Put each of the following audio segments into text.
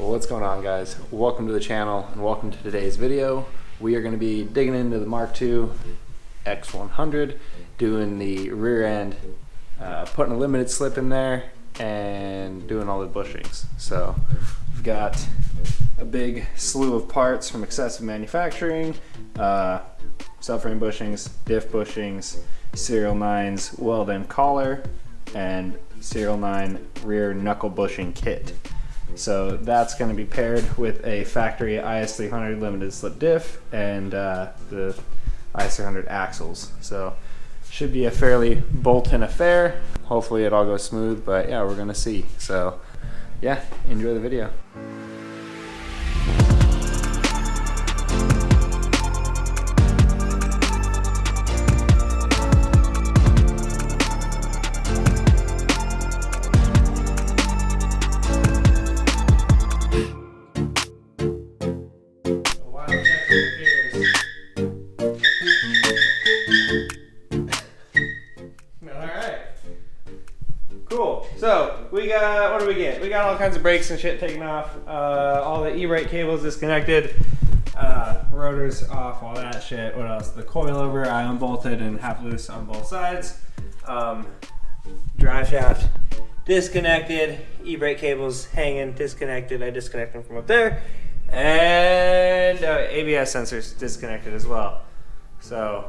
What's going on, guys? Welcome to the channel and welcome to today's video. We are going to be digging into the Mark II X100, doing the rear end, putting a limited slip in there and doing all the bushings. So we've got a big slew of parts from Xcessive Manufacturing, subframe bushings, Diff bushings, Serial9's weld-in collar, and Serial9 rear knuckle bushing kit. So that's going to be paired with a factory IS300 limited slip diff and the IS300 axles. So should be a fairly bolt-in affair. Hopefully it all goes smooth, but yeah, we're going to see. So yeah, enjoy the video. Cool. So we got, what do we get? We got all kinds of brakes and shit taken off. All the e-brake cables disconnected. Rotors off, all that shit. What else? The coilover I unbolted and half loose on both sides. Drive shaft disconnected. E-brake cables hanging, disconnected. I disconnected them from up there. And ABS sensors disconnected as well. So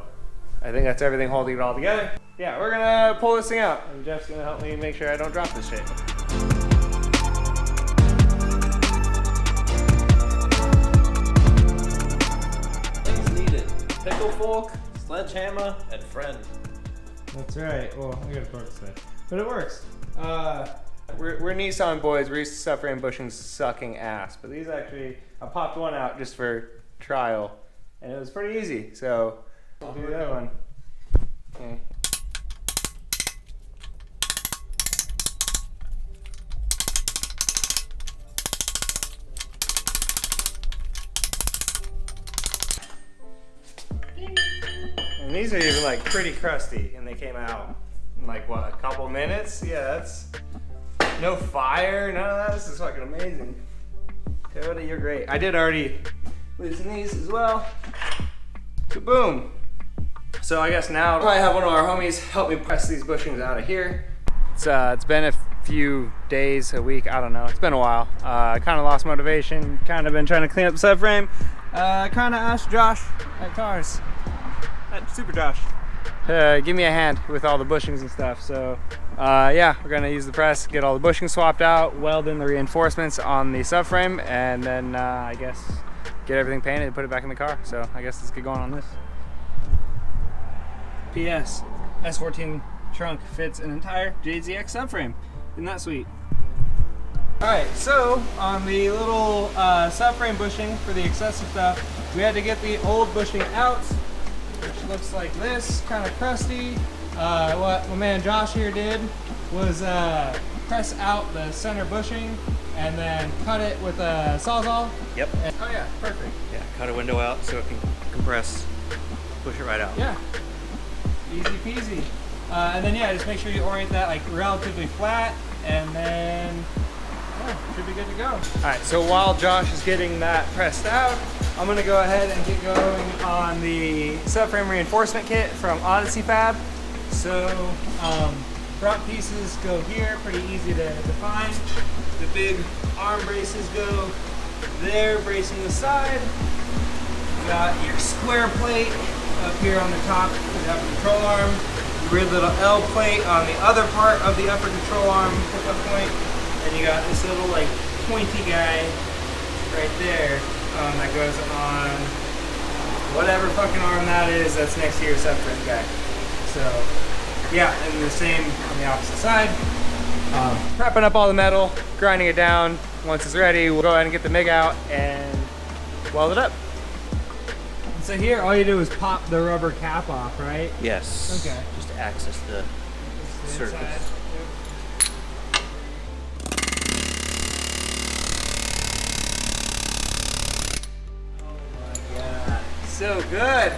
I think that's everything holding it all together. Yeah, we're gonna pull this thing out, and Jeff's gonna help me make sure I don't drop this shit. Things needed: pickle fork, sledgehammer, and friend. That's right. Well, I gotta torque this, but it works. We're Nissan boys. We're used to Subframe bushings sucking ass, but these actually, I popped one out just for trial, and it was pretty easy. So I'll do the other one. Okay. And these are even like pretty crusty, and they came out in like what, a couple minutes? Yeah, that's no fire, none of that. This is fucking amazing. Cody, you're great. I did already loosen these as well. Kaboom. So I guess now I have one of our homies help me press these bushings out of here. It's been a few days, a week, I don't know. It's been a while. I kind of lost motivation, kind of been trying to clean up the subframe. Kind of asked Josh at Cars, at Super Josh, to give me a hand with all the bushings and stuff. So yeah, we're gonna use the press, get all the bushings swapped out, weld in the reinforcements on the subframe, and then I guess get everything painted and put it back in the car. So I guess let's get going on this. P.S. S14 trunk fits an entire GX subframe. Isn't that sweet? Alright, so on the little subframe bushing for the excessive stuff, we had to get the old bushing out, which looks like this, kind of crusty. What my man Josh here did was press out the center bushing and then cut it with a Sawzall. Yep. And, oh yeah, perfect. Yeah, cut a window out so it can compress, push it right out. Yeah. Easy peasy. And then yeah, just make sure you orient that like relatively flat, and then yeah, should be good to go. Alright, so while Josh is getting that pressed out, I'm gonna go ahead and get going on the subframe reinforcement kit from Odyssey Fab. So front pieces go here, pretty easy to find. The big arm braces go there, bracing the side. You got your square plate up here on the top of the upper control arm, weird little L plate on the other part of the upper control arm hookup point, and you got this little like pointy guy right there that goes on whatever fucking arm that is that's next to your subframe guy. So yeah, and the same on the opposite side. Prepping up all the metal, grinding it down. Once it's ready, we'll go ahead and get the MIG out and weld it up. So here, all you do is pop the rubber cap off, right? Yes. Okay. Just to access the surface. Oh my god. So good.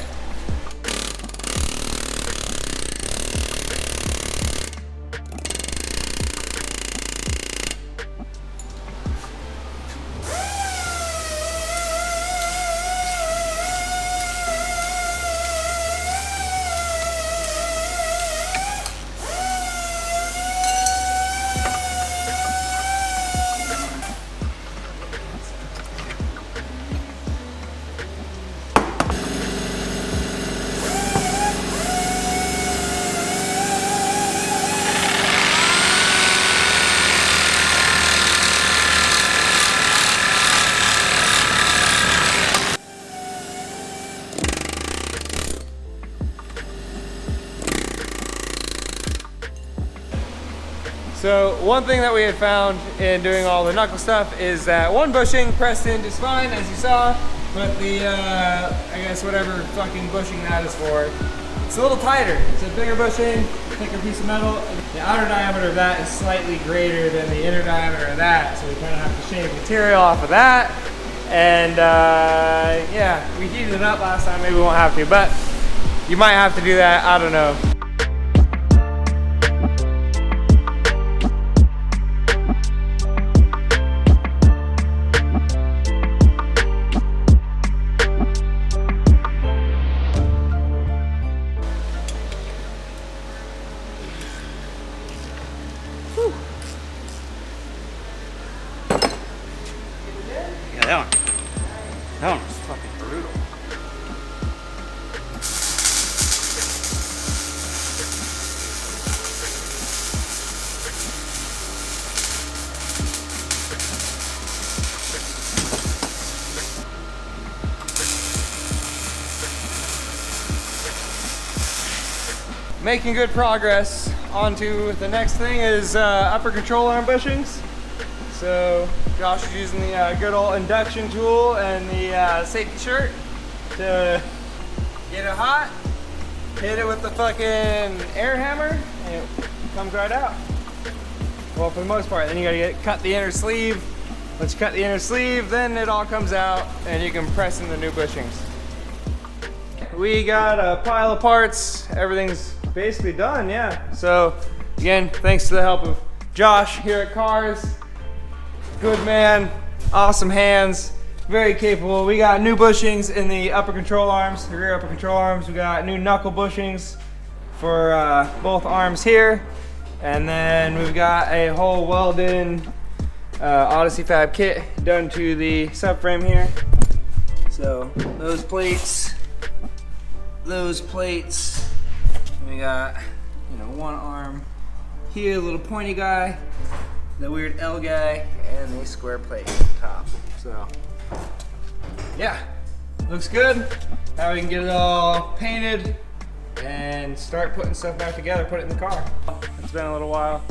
So one thing that we had found in doing all the knuckle stuff is that one bushing pressed in just fine, as you saw, but the, I guess whatever fucking bushing that is for, it's a little tighter. It's a bigger bushing, thicker piece of metal. The outer diameter of that is slightly greater than the inner diameter of that, so we kind of have to shave material off of that. And yeah, we heated it up last time, maybe we won't have to, but you might have to do that, I don't know. That one was fucking brutal. Making good progress. On to the next thing is upper control arm bushings. So Josh is using the good old induction tool and the safety shirt to get it hot, hit it with the fucking air hammer, and it comes right out. Well, for the most part. Then you gotta cut the inner sleeve. Once you cut the inner sleeve, then it all comes out and you can press in the new bushings. We got a pile of parts. Everything's basically done, yeah. So again, thanks to the help of Josh here at Cars. Good man, awesome hands, very capable. We got new bushings in the upper control arms, the rear upper control arms. We got new knuckle bushings for both arms here. And then we've got a whole welded Odyssey Fab kit done to the subframe here. So those plates, we got, you know, one arm here, a little pointy guy, the weird L guy, and the square plate at the top. So yeah, looks good. Now we can get it all painted and start putting stuff back together, put it in the car. It's been a little while.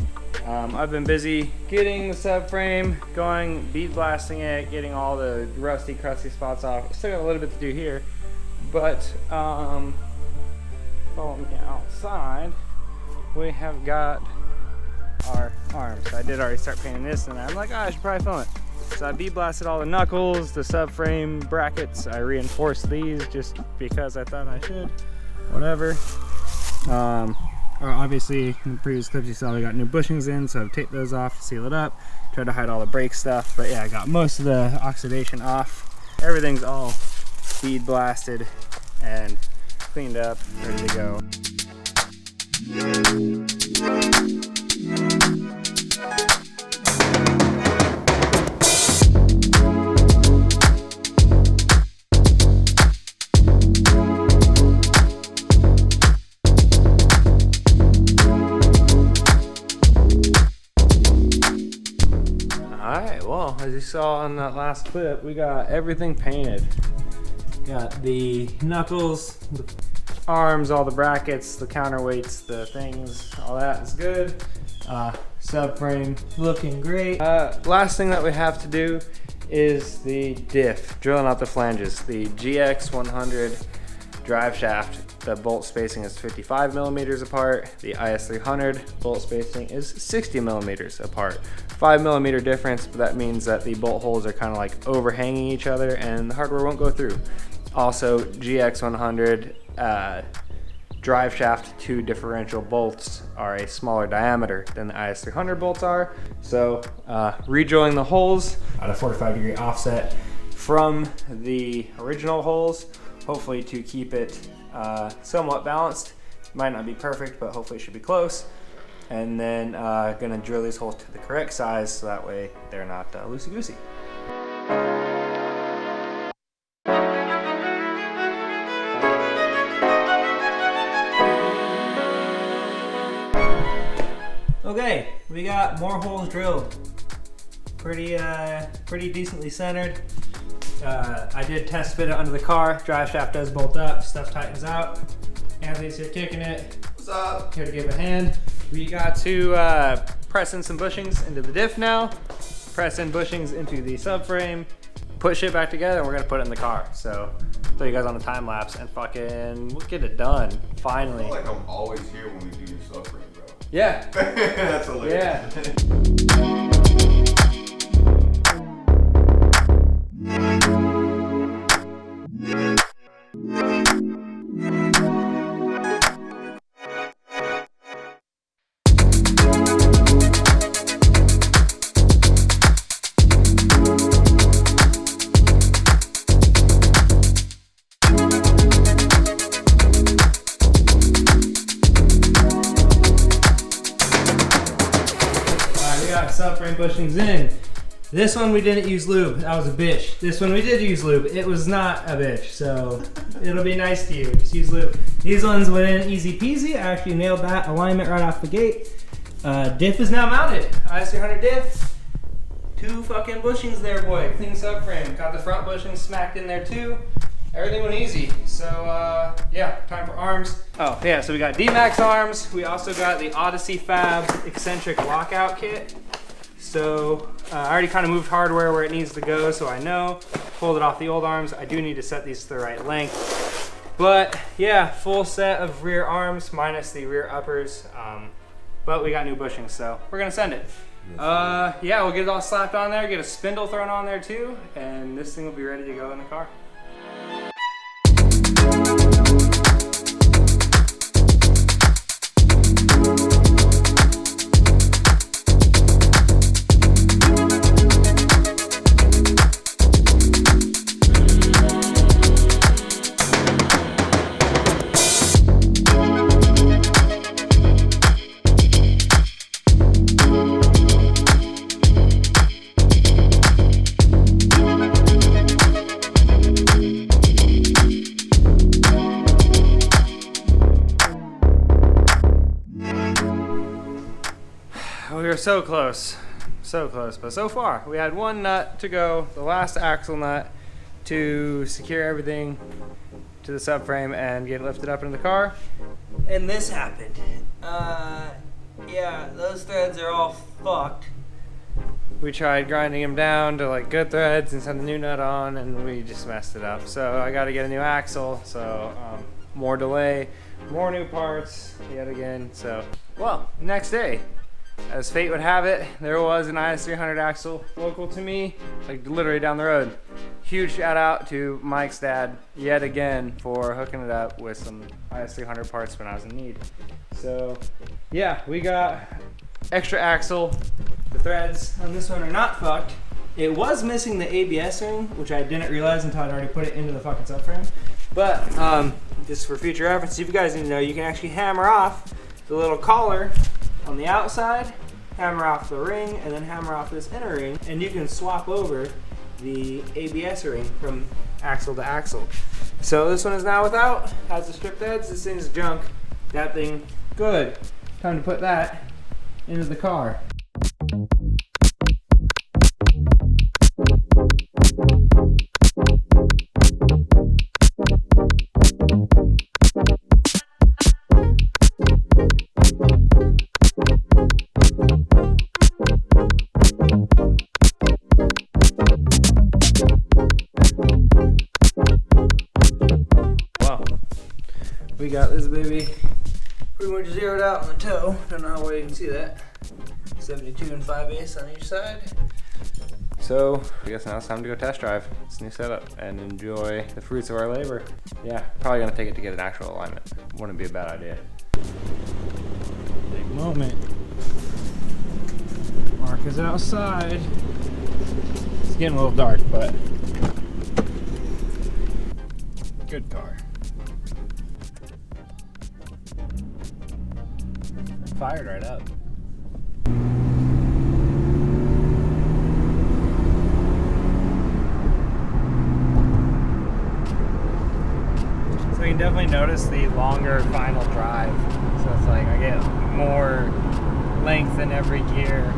I've been busy getting the subframe going, bead blasting it, getting all the rusty, crusty spots off. Still got a little bit to do here, but follow me outside. We have got our arms. I did already start painting this, and I'm like, oh, I should probably film it. So I bead blasted all the knuckles, the subframe brackets. I reinforced these just because I thought I should. Whatever. Obviously, in the previous clips you saw we got new bushings in, so I've taped those off to seal it up. Tried to hide all the brake stuff, but yeah, I got most of the oxidation off. Everything's all bead blasted and cleaned up, ready to go. Alright, well, as you saw in that last clip, we got everything painted. Got the knuckles, the arms, all the brackets, the counterweights, the things, all that is good. Subframe looking great. Last thing that we have to do is the diff, drilling out the flanges. The GX100 drive shaft, the bolt spacing is 55 millimeters apart. The IS300 bolt spacing is 60 millimeters apart. 5 millimeter difference, but that means that the bolt holes are kind of like overhanging each other and the hardware won't go through. Also, GX100 drive shaft 2 differential bolts are a smaller diameter than the IS300 bolts are. So re-drilling the holes at a 45-degree offset from the original holes, hopefully to keep it somewhat balanced. Might not be perfect, but hopefully it should be close. And then gonna drill these holes to the correct size so that way they're not loosey-goosey. Okay, we got more holes drilled. Pretty decently centered. I did test fit it under the car. Drive shaft does bolt up, stuff tightens out. Anthony's here kicking it. What's up? Here to give a hand. We got to press in some bushings into the diff now, press in bushings into the subframe, put shit back together, and we're gonna put it in the car. So, throw you guys on the time lapse and fucking, we'll get it done, finally. I feel like I'm always here when we do your Subframe, bro. Yeah. That's hilarious. Yeah. Subframe bushings in. This one we didn't use lube. That was a bitch. This one we did use lube. It was not a bitch, so it'll be nice to you. Just use lube. These ones went in easy peasy. I actually nailed that alignment right off the gate. Diff is now mounted. Odyssey 100 diff. 2 fucking bushings there, boy. Clean subframe. Got the front bushing smacked in there too. Everything went easy. So yeah, time for arms. Oh yeah, so we got D-Max arms. We also got the Odyssey Fab eccentric lockout kit. So I already kind of moved hardware where it needs to go, so I know. Pulled it off the old arms. I do need to set these to the right length. But yeah, full set of rear arms minus the rear uppers. But we got new bushings, so we're gonna send it. Yeah, we'll get it all slapped on there, get a spindle thrown on there too, and this thing will be ready to go in the car. We were so close, but so far we had one nut to go, the last axle nut to secure everything to the subframe and get it lifted up into the car. And this happened. Yeah, those threads are all fucked. We tried grinding them down to like good threads and send the new nut on, and we just messed it up. So I got to get a new axle, so more delay, more new parts yet again. So, well, next day, as fate would have it, there was an IS300 axle local to me, like literally down the road. Huge shout out to Mike's dad yet again for hooking it up with some IS300 parts when I was in need. So yeah, we got extra axle. The threads on this one are not fucked. It was missing the ABS ring, which I didn't realize until I'd already put it into the fucking subframe. But just for future reference, if you guys need to know, you can actually hammer off the little collar on the outside, hammer off the ring, and then hammer off this inner ring, and you can swap over the ABS ring from axle to axle. So this one is now without, has the stripped heads. This thing's junk. That thing, good. Time to put that into the car. We got this baby pretty much zeroed out on the toe. Don't know how well you can see that. 72 and 5/8 on each side. So I guess now it's time to go test drive this new setup and enjoy the fruits of our labor. Yeah, probably gonna take it to get an actual alignment. Wouldn't be a bad idea. Big moment. Mark is outside. It's getting a little dark, but good car. Fired right up. So you can definitely notice the longer final drive. So it's like I get more length in every gear.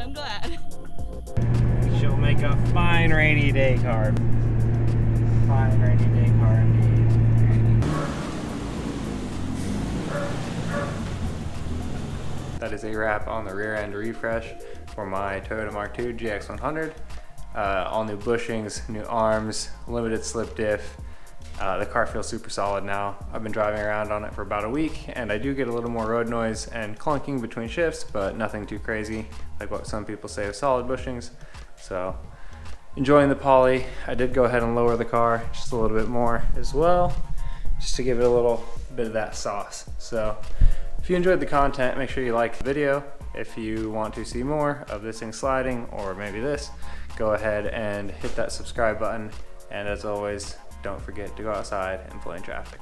I'm glad. She'll make a fine rainy day car. Fine rainy day car indeed. That is a wrap on the rear end refresh for my Toyota Mark II GX100. All new bushings, new arms, limited slip diff. The car feels super solid now. I've been driving around on it for about a week, and I do get a little more road noise and clunking between shifts, but nothing too crazy, like what some people say of solid bushings. So, enjoying the poly. I did go ahead and lower the car just a little bit more as well, just to give it a little bit of that sauce. So, if you enjoyed the content, make sure you like the video. If you want to see more of this thing sliding, or maybe this, go ahead and hit that subscribe button. And as always, don't forget to go outside and play in traffic.